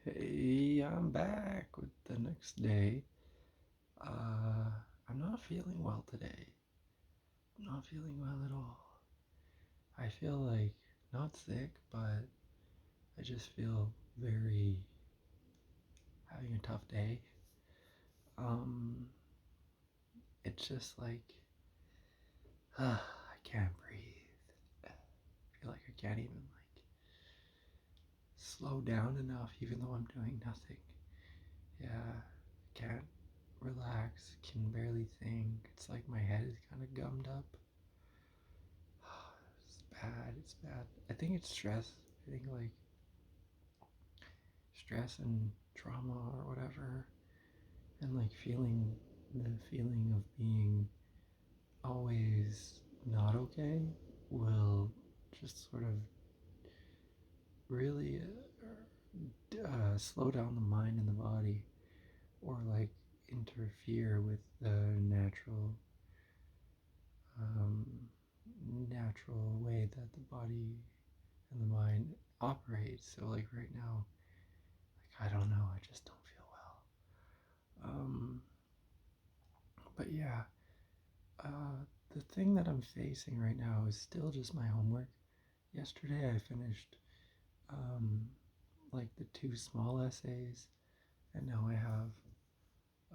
Hey, I'm back with the next day. Uh, I'm not feeling well today. I'm not feeling well at all. I feel like not sick, but I just feel very having a tough day. Um, it's just like I can't breathe. I feel like I can't even like slow down enough, even though I'm doing nothing. Yeah, can't relax. Can barely think. It's like my head is kind of gummed up. It's bad. It's bad. I think it's stress. I think like stress and trauma or whatever, and like feeling the feeling of being always not okay will just sort of really slow down the mind and the body, or like interfere with the um, natural way that the body and the mind operate. So like right now, like I don't know, I just don't feel well. But yeah, the thing that I'm facing right now is still just my homework. Yesterday I finished um, like the two small essays, and now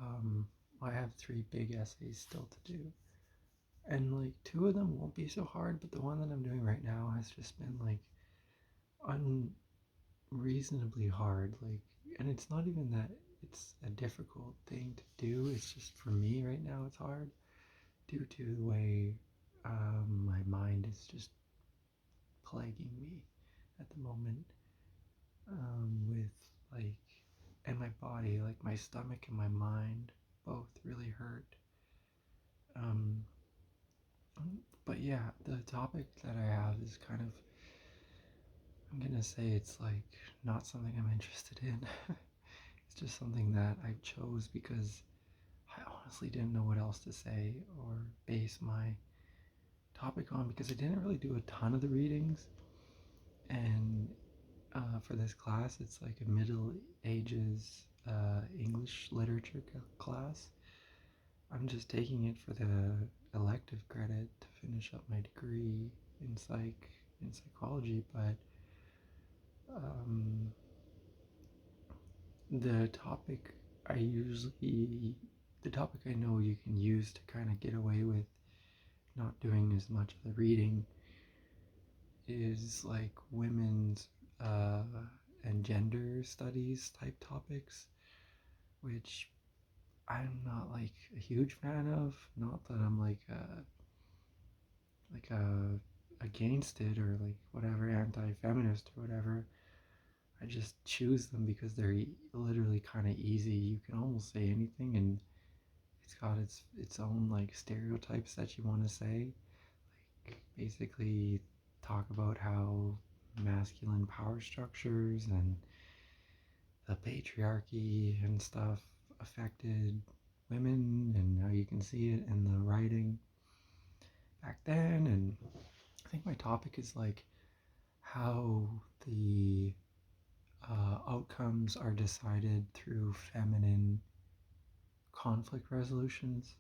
um, I have three big essays still to do. And like two of them won't be so hard, but the one that I'm doing right now has just been like unreasonably hard. Like, and it's not even that it's a difficult thing to do. It's just for me right now, it's hard due to the way my mind is just plaguing me at the moment. With like, and my body, like my stomach and my mind, both really hurt. Um, but yeah, the topic that I have is kind of, I'm gonna say it's like not something I'm interested in. It's just something that I chose because I honestly didn't know what else to say or base my topic on, because I didn't really do a ton of the readings. And for this class, it's like a Middle Ages English literature class. I'm just taking it for the elective credit to finish up my degree in psychology, but um, the topic I usually the topic I know you can use to kind of get away with not doing as much of the reading is like women's uh, and gender studies type topics, which I'm not like a huge fan of. Not that I'm against it or like whatever, anti-feminist or whatever. I just choose them because they're literally kind of easy. You can almost say anything, and it's got its own like stereotypes that you want to say. Like basically talk about how masculine power structures and the patriarchy and stuff affected women, and how you can see it in the writing back then. And I think my topic is like how the outcomes are decided through feminine conflict resolutions.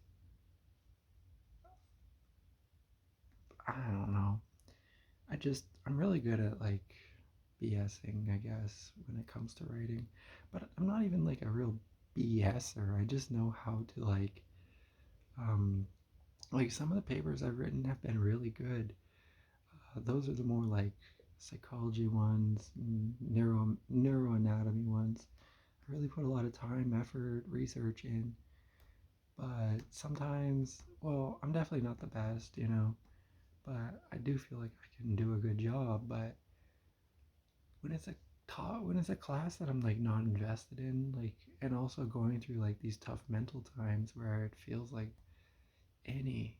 I don't know. I'm really good at like BSing, I guess, when it comes to writing. But I'm not even like a real BSer. I just know how to um, like some of the papers I've written have been really good. Those are the more like psychology ones, neuroanatomy ones. I really put a lot of time, effort, research in. But sometimes, well, I'm definitely not the best, but I do feel like I can do a good job. But when it's a when it's a class that I'm like not invested in, like, and also going through like these tough mental times where it feels like any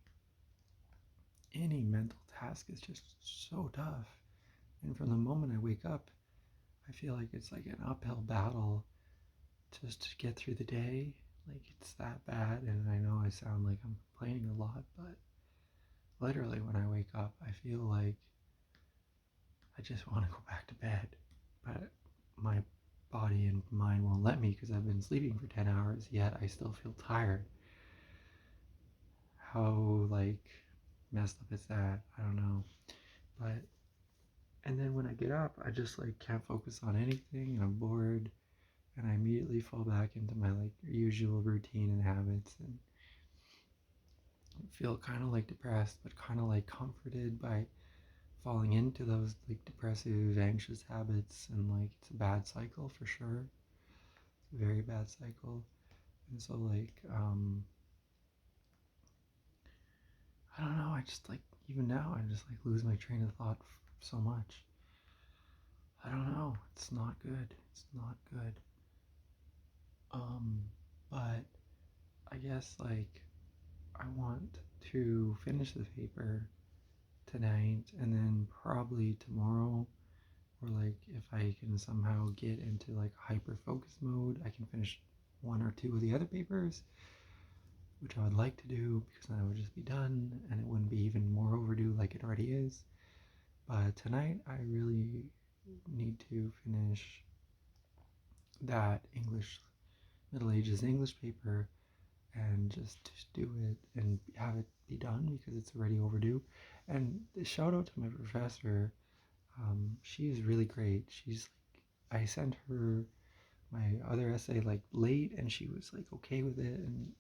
any mental task is just so tough. And from the moment I wake up, I feel like it's like an uphill battle just to get through the day. Like it's that bad, and I know I sound like I'm complaining a lot, but literally when I wake up, I feel like I just want to go back to bed. But my body and mind won't let me because I've been sleeping for 10 hours, yet I still feel tired. How, like, messed up is that? I don't know. But, and then when I get up, I just, like, can't focus on anything, and I'm bored, and I immediately fall back into my, like, usual routine and habits, and feel kind of, like, depressed, but kind of, like, comforted by falling into those, like, depressive, anxious habits, and, like, it's a bad cycle for sure. It's a very bad cycle. And so, like, I don't know, I just, like, even now, I just, like, lose my train of thought so much. I don't know, it's not good. It's not good. Um, but I guess, like, I want to finish the paper tonight, and then probably tomorrow, or like if I can somehow get into like hyper focus mode, I can finish one or two of the other papers, which I would like to do because then I would just be done and it wouldn't be even more overdue like it already is. But tonight I really need to finish that English, Middle Ages English paper, and just do it and have it be done because it's already overdue. And shout out to my professor. She is really great. She's like, I sent her my other essay like late, and she was like okay with it, and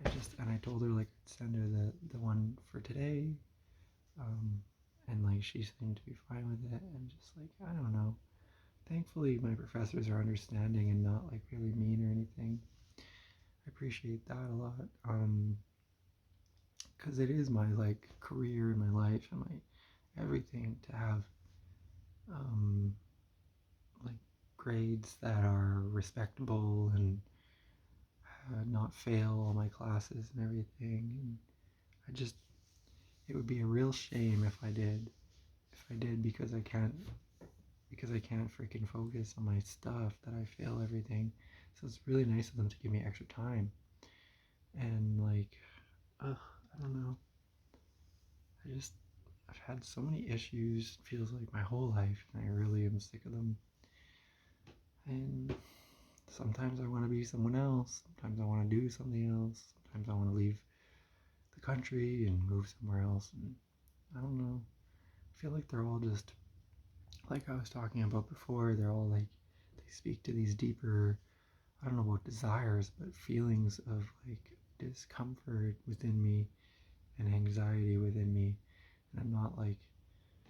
I told her like I'd send her the one for today, um, and like she seemed to be fine with it, and just like I don't know. Thankfully, my professors are understanding and not like really mean or anything. I appreciate that a lot. Because it is my like career and my life and my everything to have um like grades that are respectable and not fail all my classes and everything. And I just, it would be a real shame if I did. If I did because I can't freaking focus on my stuff, that I fail everything. So it's really nice of them to give me extra time. And like, I don't know. I've had so many issues, it feels like my whole life, and I really am sick of them. And sometimes I want to be someone else, sometimes I want to do something else, sometimes I want to leave the country and move somewhere else. And I don't know. I feel like they're all just, like I was talking about before, they're all like, they speak to these deeper, I don't know about desires, but feelings of like discomfort within me and anxiety within me. And I'm not like,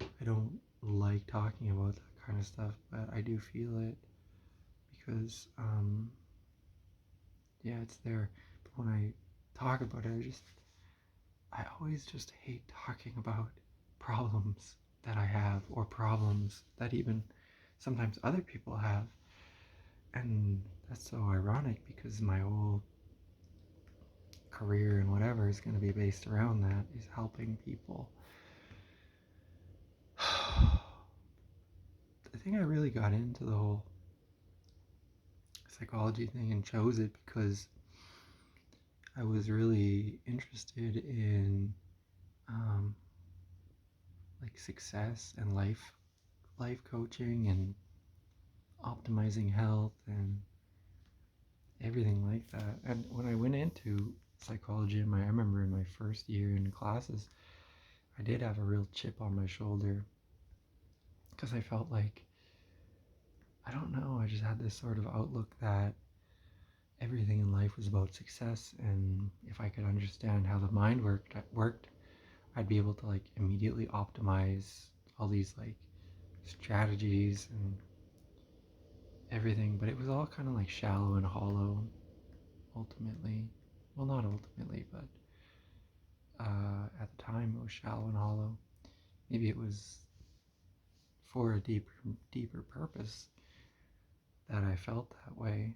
I don't like talking about that kind of stuff, but I do feel it because, yeah, it's there. But when I talk about it, I always just hate talking about problems that I have or problems that even sometimes other people have. And that's so ironic because my whole career and whatever is going to be based around that, is helping people. I think I really got into the whole psychology thing and chose it because I was really interested in um, like success and life coaching and optimizing health and everything like that. And when I went into psychology I remember in my first year in classes, I did have a real chip on my shoulder because I felt like, I don't know, I just had this sort of outlook that everything in life was about success, and if I could understand how the mind worked, I'd be able to like immediately optimize all these like strategies and everything. But it was all kind of like shallow and hollow ultimately. Well, not ultimately, but at the time it was shallow and hollow. Maybe it was for a deeper purpose that I felt that way,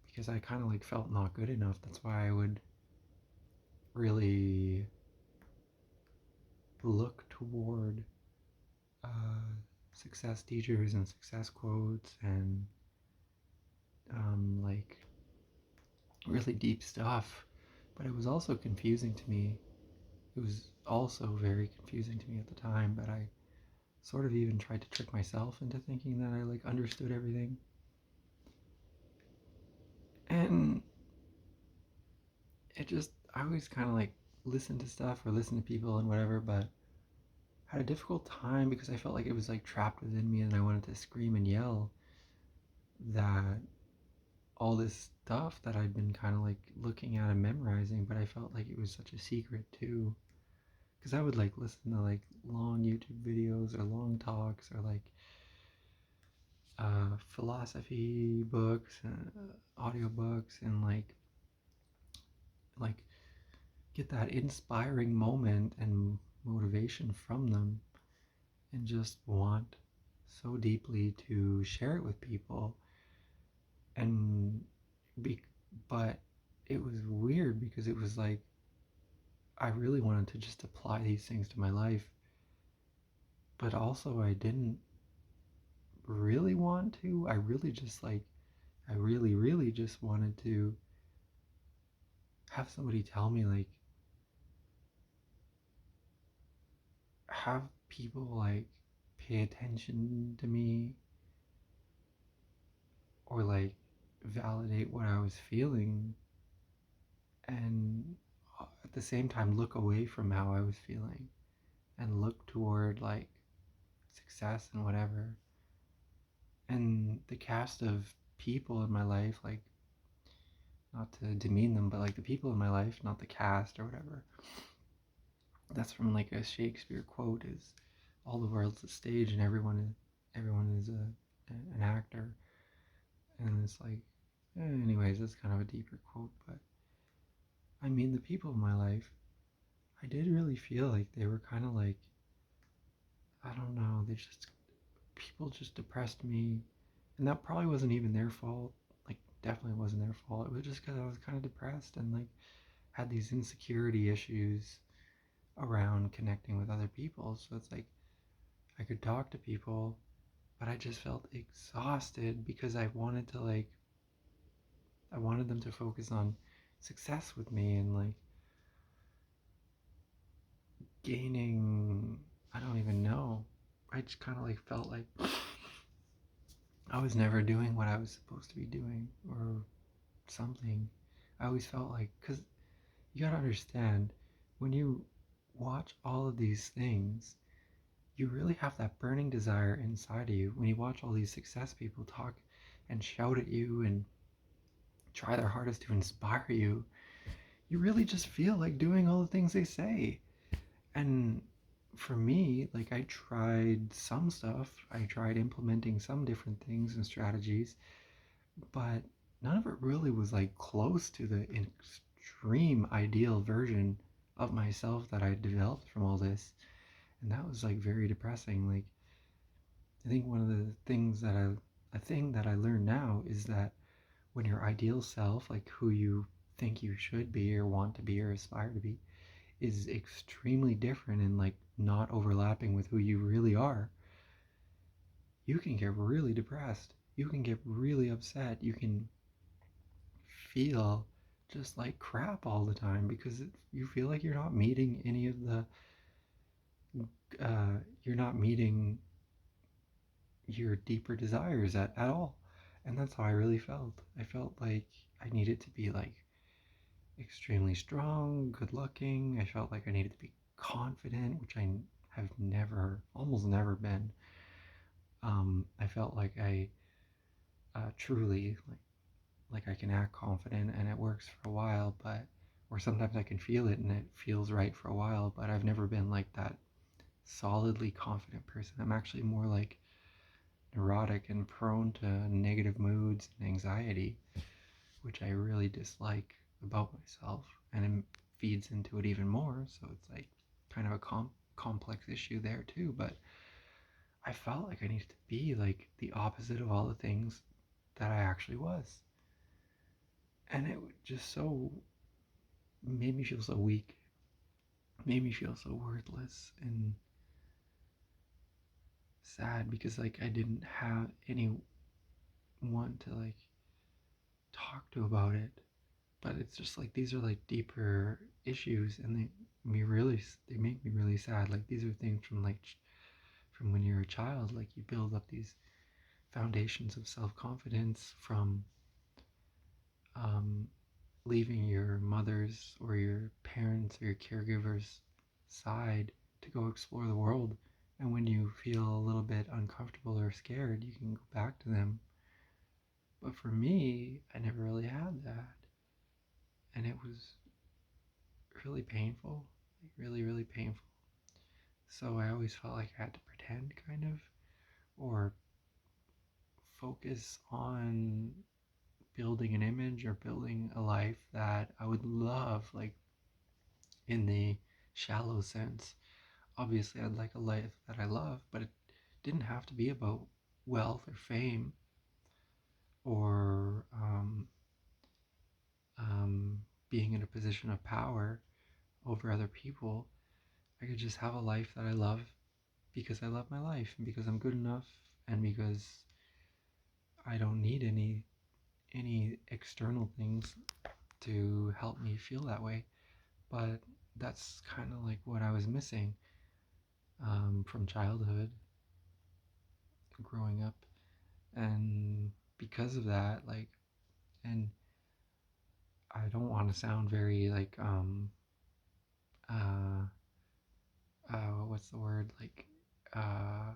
because I kind of like felt not good enough. That's why I would really look toward success teachers and success quotes and like really deep stuff. But it was also confusing to me. It was also very confusing to me at the time, but I sort of even tried to trick myself into thinking that I like understood everything. And it just, I always kind of like listen to stuff or listen to people and whatever, but had a difficult time because I felt like it was like trapped within me and I wanted to scream and yell that all this stuff that I'd been kind of like looking at and memorizing, but I felt like it was such a secret too. Because I would like listen to like long YouTube videos or long talks or like philosophy books and audiobooks and like get that inspiring moment and motivation from them and just want so deeply to share it with people and be but it was weird because it was like I really wanted to just apply these things to my life, but also I didn't really want to. I really just like I really really just wanted to have somebody tell me, like, have people like pay attention to me or like validate what I was feeling and at the same time look away from how I was feeling and look toward like success and whatever. And the cast of people in my life, like, not to demean them, but like the people in my life, not the cast or whatever. That's from like a Shakespeare quote: "Is all the world's a stage and everyone is an actor." And it's like, anyways, that's kind of a deeper quote, but I mean, the people in my life, I did really feel like they were kind of like, I don't know, people just depressed me. And that probably wasn't even their fault. Like, definitely wasn't their fault. It was just because I was kind of depressed and like had these insecurity issues around connecting with other people. So it's like I could talk to people, but I just felt exhausted because I wanted them to focus on success with me and like gaining, I don't even know. I just kind of like felt like I was never doing what I was supposed to be doing or something. I always felt like, because you gotta understand, when you watch all of these things, you really have that burning desire inside of you. When you watch all these success people talk and shout at you and try their hardest to inspire you, you really just feel like doing all the things they say. And for me, like, I tried some stuff, I tried implementing some different things and strategies, but none of it really was like close to the extreme ideal version of myself that I developed from all this. And that was like very depressing. Like, I think one of the things that a thing that I learned now is that when your ideal self, like who you think you should be or want to be or aspire to be, is extremely different and like not overlapping with who you really are, you can get really depressed. You can get really upset. You can feel just like crap all the time because you feel like you're not meeting any of you're not meeting your deeper desires at all. And that's how I really felt. I felt like I needed to be like extremely strong, good looking. I felt like I needed to be confident, which I have never, almost never been. I felt like I truly like I can act confident and it works for a while, but or sometimes I can feel it and it feels right for a while, but I've never been like that solidly confident person. I'm actually more like neurotic and prone to negative moods and anxiety, which I really dislike about myself, and it feeds into it even more. So it's like kind of a complex issue there too. But I felt like I needed to be like the opposite of all the things that I actually was, and it just so made me feel so weak, made me feel so worthless and sad because like I didn't have anyone to like talk to about it. But it's just like these are like deeper issues and they make me really sad. Like these are things from like from when you're a child. Like you build up these foundations of self-confidence from um, leaving your mother's or your parents or your caregiver's side to go explore the world. And when you feel a little bit uncomfortable or scared, you can go back to them. But for me, I never really had that. And it was really painful, like really, really painful. So I always felt like I had to pretend, kind of, or focus on building an image or building a life that I would love, like in the shallow sense. Obviously, I'd like a life that I love, but it didn't have to be about wealth or fame or being in a position of power over other people. I could just have a life that I love because I love my life and because I'm good enough and because I don't need any external things to help me feel that way. But that's kind of like what I was missing from childhood, growing up, and because of that, like, and I don't want to sound very like uh what's the word, like uh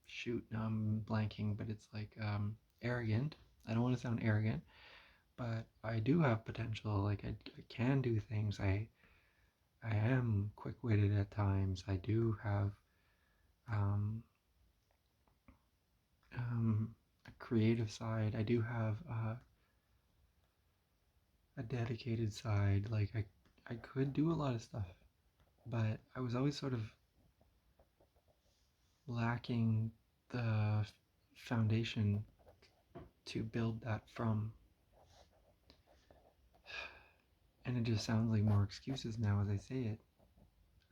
shoot, now I'm blanking, but it's like arrogant. I don't want to sound arrogant, but I do have potential. Like I can do things. I am quick-witted at times. I do have um, a creative side. I do have a dedicated side. Like I could do a lot of stuff, but I was always sort of lacking the foundation to build that from. And it just sounds like more excuses now as I say it.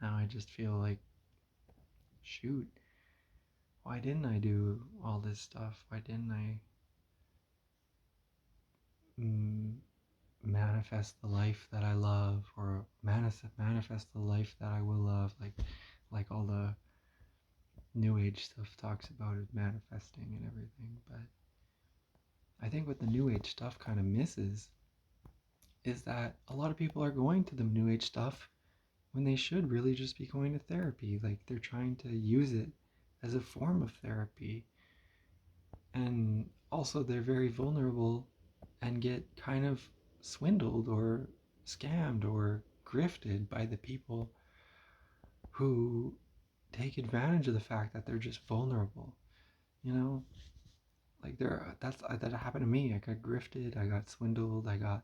Now I just feel like, shoot, why didn't I do all this stuff? Why didn't I mm, manifest the life that I love, or manifest the life that I will love? Like all the new age stuff talks about is manifesting and everything. But I think what the new age stuff kind of misses is that a lot of people are going to the new age stuff when they should really just be going to therapy. Like they're trying to use it as a form of therapy. And also, they're very vulnerable and get kind of swindled or scammed or grifted by the people who take advantage of the fact that they're just vulnerable. You know, like that happened to me. I got grifted, I got swindled, I got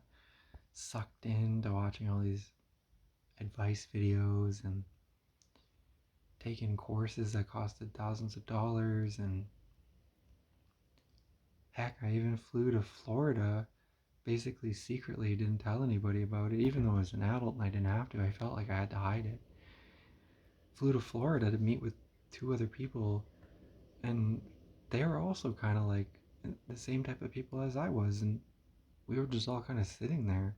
sucked into watching all these advice videos and taking courses that costed thousands of dollars. And heck, I even flew to Florida basically secretly, didn't tell anybody about it, even though I was an adult and I didn't have to. I felt like I had to hide it. Flew to Florida to meet with two other people, and they were also kind of like the same type of people as I was, and we were just all kind of sitting there,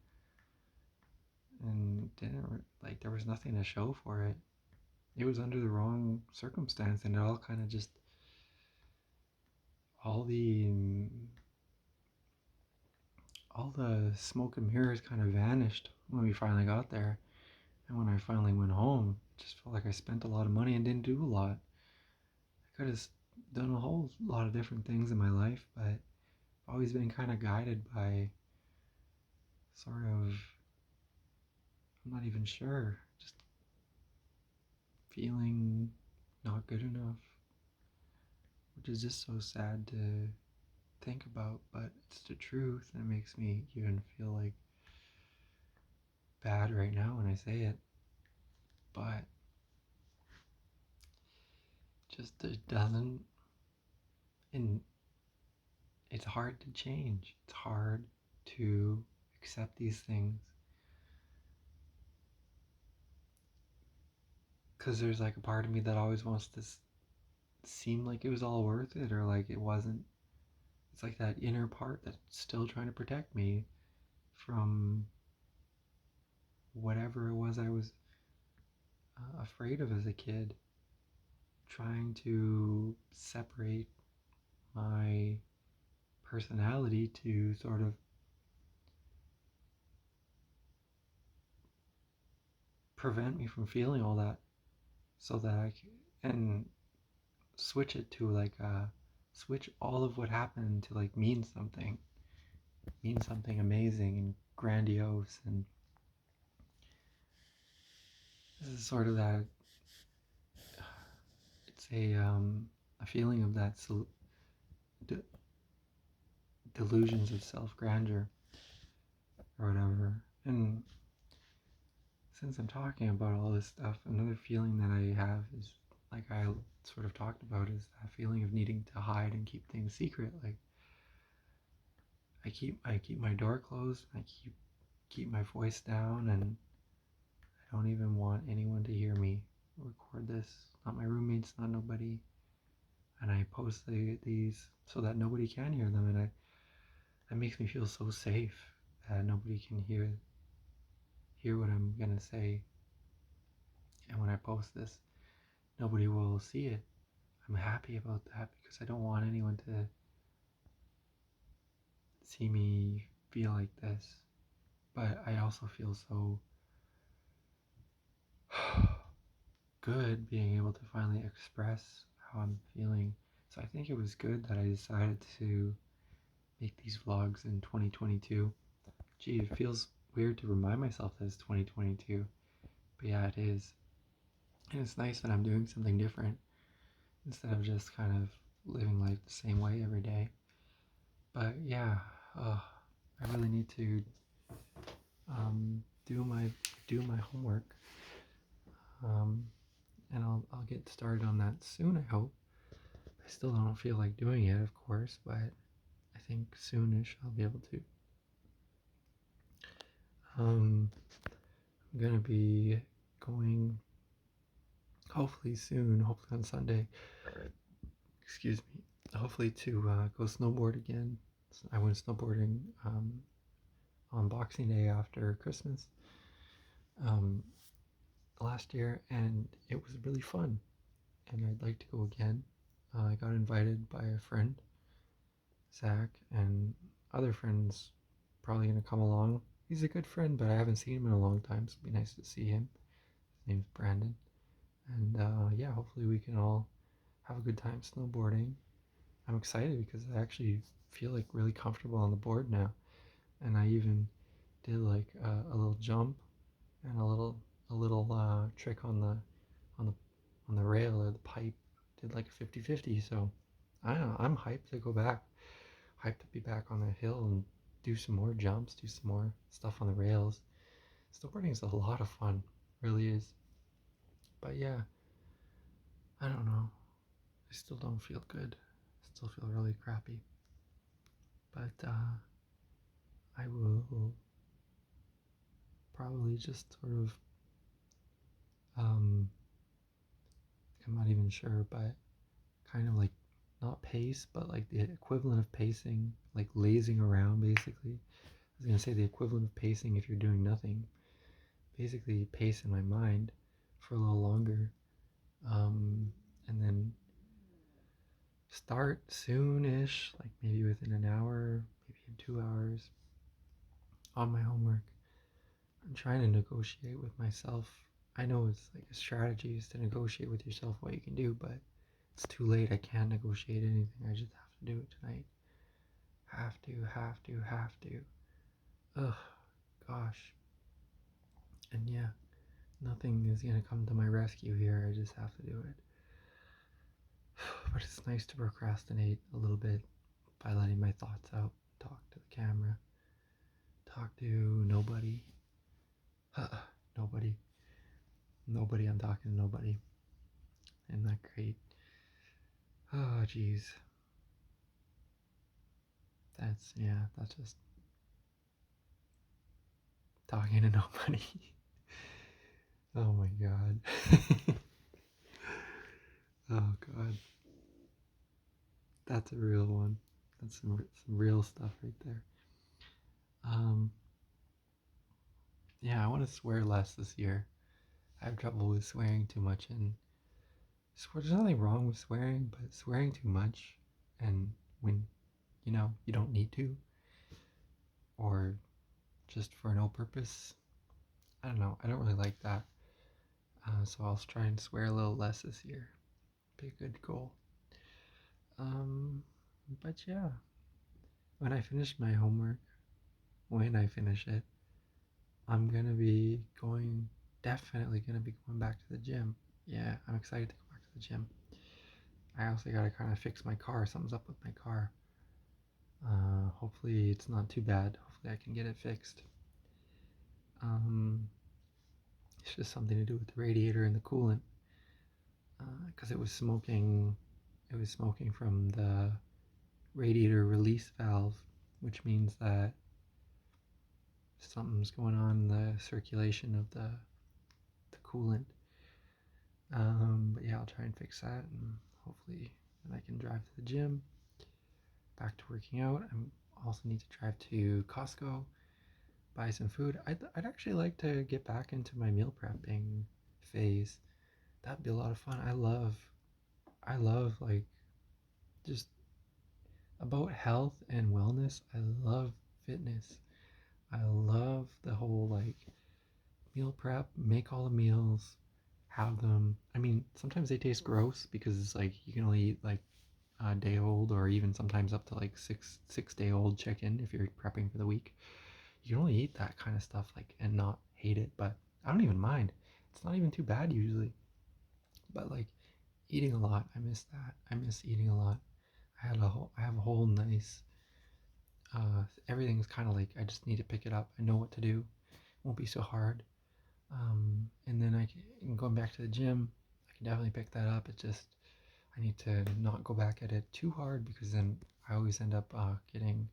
and didn't like there was nothing to show for it. It was under the wrong circumstance, and it all kind of just all the all the smoke and mirrors kind of vanished when we finally got there. And when I finally went home, it just felt like I spent a lot of money and didn't do a lot. I could have done a whole lot of different things in my life, but I've always been kind of guided by sort of, I'm not even sure, just feeling not good enough, which is just so sad to think about, but it's the truth, and it makes me even feel like bad right now when I say it. But just it doesn't, and it's hard to change. It's hard to accept these things because there's like a part of me that always wants to seem like it was all worth it, or like it wasn't. It's like that inner part that's still trying to protect me from whatever it was I was afraid of as a kid, trying to separate my personality to sort of prevent me from feeling all that, so that and switch it to like switch all of what happened to like mean something amazing and grandiose. And this is sort of that, it's a feeling of that de- delusions of self grandeur or whatever. And since I'm talking about all this stuff, another feeling that I have is, like I sort of talked about, is that feeling of needing to hide and keep things secret. Like I keep my door closed, I keep my voice down, and I don't even want anyone to hear me record this. Not my roommates, not nobody. And I post these so that nobody can hear them, and that makes me feel so safe that nobody can hear what I'm gonna say. And when I post this, nobody will see it. I'm happy about that because I don't want anyone to see me feel like this. But I also feel so good being able to finally express how I'm feeling. So I think it was good that I decided to make these vlogs in 2022. Gee, it feels weird to remind myself that it's 2022. But yeah, it is. And it's nice that I'm doing something different instead of just kind of living life the same way every day. But yeah, I really need to do my homework, um, and I'll get started on that soon. I hope. I still don't feel like doing it, of course, but I think soonish I'll be able to. I'm gonna be going hopefully soon, hopefully on Sunday. Excuse me. Hopefully to go snowboard again. I went snowboarding on Boxing Day after Christmas um, last year, and it was really fun. And I'd like to go again. I got invited by a friend, Zach, and other friends probably gonna come along. He's a good friend, but I haven't seen him in a long time, so it'd be nice to see him. His name's Brandon, and yeah, hopefully we can all have a good time snowboarding. I'm excited because I actually feel like really comfortable on the board now, and I even did like a little jump and a little trick on the on the rail or the pipe. Did like a 50-50. So I don't know, I'm hyped to go back. Hyped to be back on the hill and do some more jumps, do some more stuff on the rails. Snowboarding is a lot of fun, really is. But yeah, I don't know. I still don't feel good. I still feel really crappy. But I will probably just sort of, um, I'm not even sure, but kind of like not pace, but like the equivalent of pacing, like lazing around basically. I was gonna say the equivalent of pacing if you're doing nothing. Basically, pace in my mind for a little longer, and then start soonish, like maybe within an hour, maybe in 2 hours, on my homework. I'm trying to negotiate with myself. I know it's like a strategy is to negotiate with yourself what you can do, but it's too late. I can't negotiate anything. I just have to do it tonight. Have to. Ugh, gosh. And yeah, nothing is gonna come to my rescue here. I just have to do it. But it's nice to procrastinate a little bit by letting my thoughts out. Talk to the camera. Talk to nobody. Nobody. Nobody. I'm talking to nobody. Isn't that great? Oh, jeez. That's just talking to nobody. Oh my god. Oh god. That's a real one. That's some real stuff right there. Um, yeah, I want to swear less this year. I have trouble with swearing too much, and There's nothing wrong with swearing, but swearing too much and when you don't need to, or just for no purpose. I don't know. I don't really like that. So I'll try and swear a little less this year. Be a good goal. Um, but yeah, when I finish my homework, when I finish it, I'm gonna be going. Definitely gonna be going back to the gym. Yeah, I'm excited to go back to the gym. I also gotta kind of fix my car. Something's up with my car. Hopefully it's not too bad. Hopefully I can get it fixed. Um, it's just something to do with the radiator and the coolant, because it was smoking. It was smoking from the radiator release valve, which means that something's going on in the circulation of the coolant. But yeah, I'll try and fix that, and hopefully then I can drive to the gym, back to working out. I also need to drive to Costco, buy some food. I'd actually like to get back into my meal prepping phase. That'd be a lot of fun. I love like just about health and wellness. I love fitness. I love the whole like meal prep, make all the meals, have them. I mean, sometimes they taste gross because it's like you can only eat like a day old or even sometimes up to like six day old chicken if you're prepping for the week. You can only eat that kind of stuff like and not hate it, but I don't even mind. It's not even too bad usually. But like eating a lot, I miss that. I miss eating a lot. I have a whole nice everything's kind of like I just need to pick it up. I know what to do. It won't be so hard. And then going back to the gym, I can definitely pick that up. It's just I need to not go back at it too hard because then I always end up getting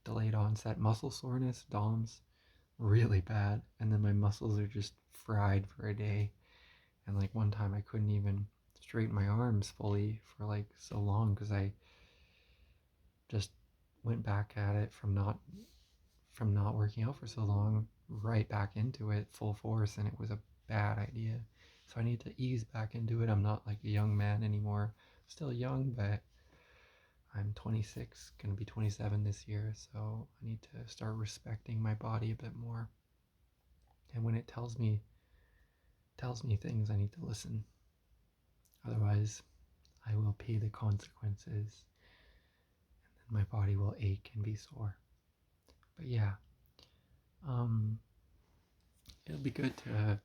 delayed onset muscle soreness, DOMS, really bad, and then my muscles are just fried for a day. And like one time I couldn't even straighten my arms fully for like so long because I just went back at it from not working out for so long right back into it full force, and it was a bad idea. So I need to ease back into it. I'm not like a young man anymore. Still young, but I'm 26, gonna be 27 this year, so I need to start respecting my body a bit more. And when it tells me things, I need to listen. Otherwise, I will pay the consequences, and my body will ache and be sore. But yeah, um, it'll be good to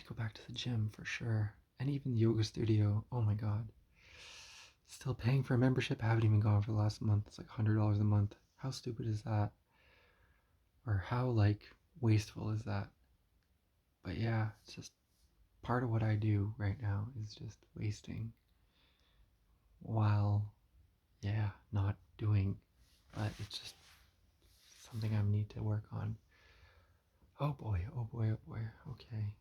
go back to the gym for sure, and even the yoga studio. Oh my god, still paying for a membership. I haven't even gone for the last month. It's like $100 a month. How stupid is that? Or how like wasteful is that? But yeah, it's just part of what I do right now is just wasting while not doing. But it's just something I need to work on. Oh boy, oh boy, oh boy. Okay.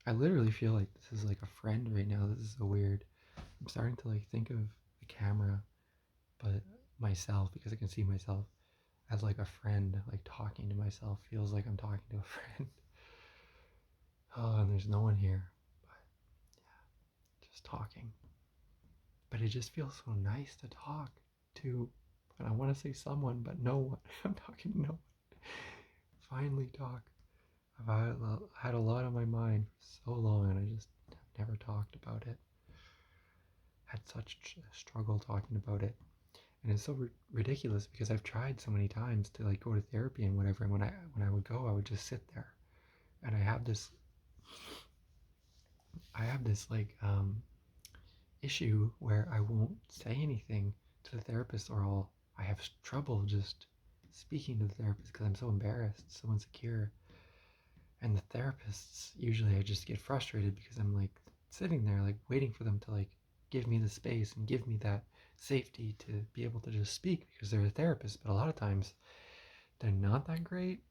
I literally feel like this is like a friend right now. This is so weird. I'm starting to like think of the camera, but myself, because I can see myself as like a friend, like talking to myself feels like I'm talking to a friend. Oh, and there's no one here, but yeah, just talking. But it just feels so nice to talk to, and I want to say someone, but no one. I'm talking to no one. Finally talk. I've had a lot on my mind for so long, and I just have never talked about it. Had such a struggle talking about it, and it's so ridiculous because I've tried so many times to like go to therapy and whatever. And when I would go, I would just sit there, and I have this like issue where I won't say anything to the therapist, or I have trouble just speaking to the therapist because I'm so embarrassed, so insecure. And the therapists, usually I just get frustrated because I'm like sitting there like waiting for them to like give me the space and give me that safety to be able to just speak because they're a therapist. But a lot of times they're not that great,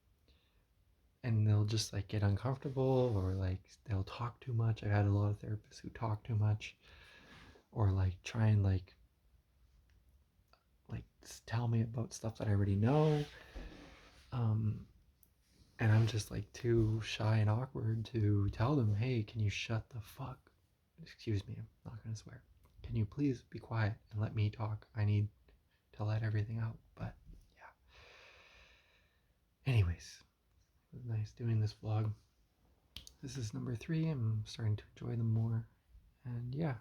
and they'll just like get uncomfortable, or like they'll talk too much. I've had a lot of therapists who talk too much, or like try and like tell me about stuff that I already know. Um, and I'm just like too shy and awkward to tell them, hey, can you shut the fuck excuse me, I'm not gonna swear. Can you please be quiet and let me talk? I need to let everything out. But yeah. Anyways, it was nice doing this vlog. This is number 3. I'm starting to enjoy them more. And yeah,